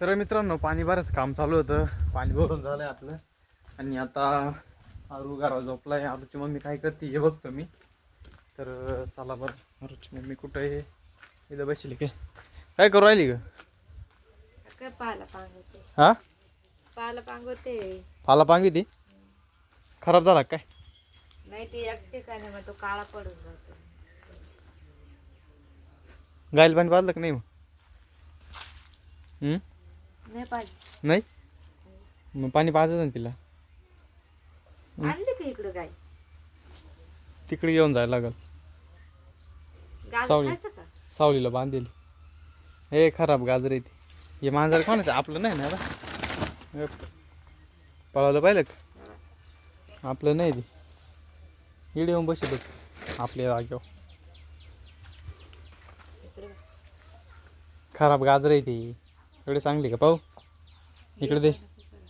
तर मित्रांनो पाणी बरंच काम चालू होतं. पाणी भरून झालं आहे आपलं. आणि आता आरू घरात झोपला आहे. आरूची मम्मी काय करते हे बघतो मी. तर चला बरं, आरूची मम्मी कुठं आहे? इथं बसली काय करू राहिली ग? काय पाला पांगवते. हा, पाला पांगवते. पाला पांगी ती खराब झाला काय? नाही ती एकटे काय नाही मग तो काळा पडून जातो. गायला पाणी पाजलं का नाही मग? नाही पाहिजे. नाही, मग पाणी पाजायचं ना तिला. आणली का इकडं गाय? तिकडे घेऊन जायला लागल. गाजर सावली खायचं का? सावलीला बांधेल. हे खराब गाजर आहे ती. हे मांजर कोणाचं आपलं नाही ना आता. पळायला पाहिलं का? आपलं नाही ती. इकडे येऊन बसत होत आपल्या जागेवर. इकडे बघ. खराब गाजर आहे ती. एवढे चांगली का पाहू? इकडे दे.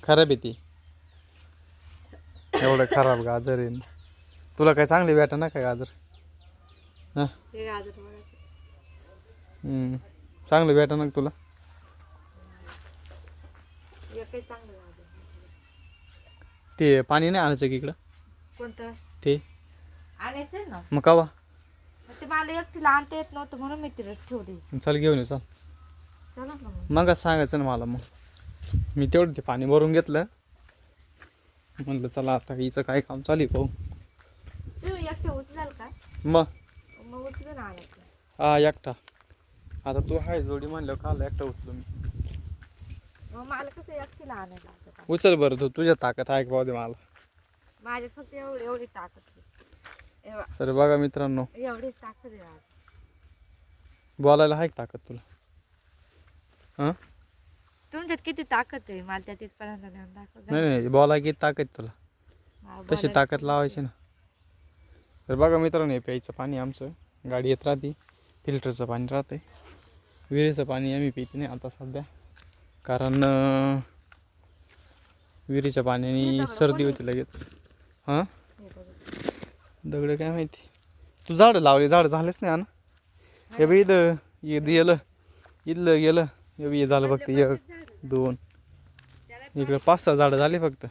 खराब आहे ती. एवढं खराब गाजर आहे. तुला काय चांगली भेटा ना काय गाजर? हां, ते गाजर बघायचं. चांगलं भेटा ना तुला. एकही चांगलं गाजर. ते पाणी नाही आणायचं की इकडं? कोणतं? ते आणायचं ना. मग कावा? मग ते मला एकटीला आणता येत नव्हतं म्हणून मी तिला ठेवली. चल घेऊन ये चल. चला ना मग. मग सांगायचं ना मला. मग मी तेवढं ते पाणी भरून घेतलं. म्हणलं चला आता हिचं काय काम चालू आहे पाहू. तुम्ही एकटे उचलाल का? मग मग उचलून आणायचं. हा एकटा. आता तू हाय जोडी म्हणलं काल एकटा उचलो मी. मग मला कसं एकटीला आणायला लागतं. उचल बरं, तू तुझ्या ताकद आहे का पाहू दे मला. माझ्यात फक्त एवढी ताकद आहे. तर बघा मित्रांनो, एवढीच ताकद आहे आज. बोलायला आहे का ताकद तुला? हां, तुमच्यात किती ताकद आहे मला त्यात इथपर्यंत नेऊन दाखव. नाही नाही, बोलाय किती ताकद तुला तशी ताकद लावायची ना. तर बघा मित्रांनो, हे प्यायचं पाणी आमचं गाडी येत राहते. फिल्टरचं पाणी राहते. विहिरीचं पाणी आम्ही पित नाही आता सध्या, कारण विहिरीच्या पाण्याने सर्दी होती लगेच. हां, दगड काय माहिती. तू झाडं लावली, झाडं झालेच नाही ना. हे बी इथं गेलं, इथलं गेलं. हे बी झालं फक्त 1 2 इकडं 5-6 झाडं झाली फक्त.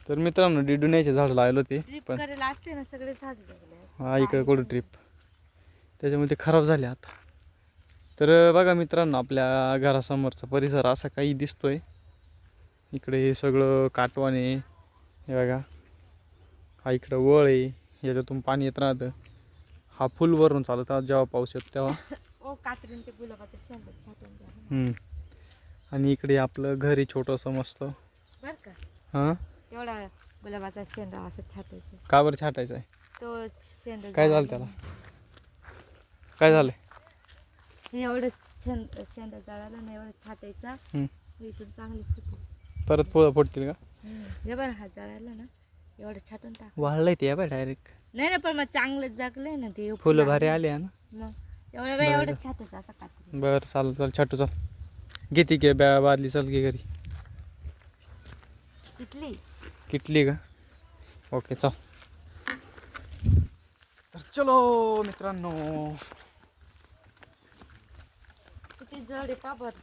तर मित्रांनो डिडुन्याचे झाडं लावले होते पण ना सगळे झाड लागले. हा इकडे कुठं ट्रिप त्याच्यामध्ये खराब झाले आता. तर बघा मित्रांनो, आपल्या घरासमोरचा परिसर असा काही दिसतोय. इकडे हे सगळं काटवाने. हे बघा, हा इकडं वळ आहे, याच्यातून पाणी येत राहतं. हा फुलवरून चालत राहत जेव्हा पाऊस येतो तेव्हा. ओ कात्रीन ते गुलाबाचं शेंड छाटून द्या. आणि इकडे आपलं घर आहे छोटंसं मस्त. बरं का? हां, एवढा गुलाबाचा शेंड असं छाटायचं. का बरं छाटायचं आहे? तो शेंड काय झालं त्याला? काय झालं? एवढं शेंड जळाला ना, एवढं छाटायचा. इथून चांगली फुटली. परत फुलं फुटतील का? हे बरं हा जळाला ना, एवढं छाटून टाक. वाळलंय ते बघ डायरेक्ट. नाही ना, पण मग चांगलं जगलंय ना ते. फुलं भारी आले आहे ना. मग एवढं छाटायचं असं कात्री. बरं चालेल चल छाटू चल. घेते घे बादली, चल घे घरी. कितली किटली का? ओके चल. तर चलो मित्रांनो, किती जड आहे का बरं.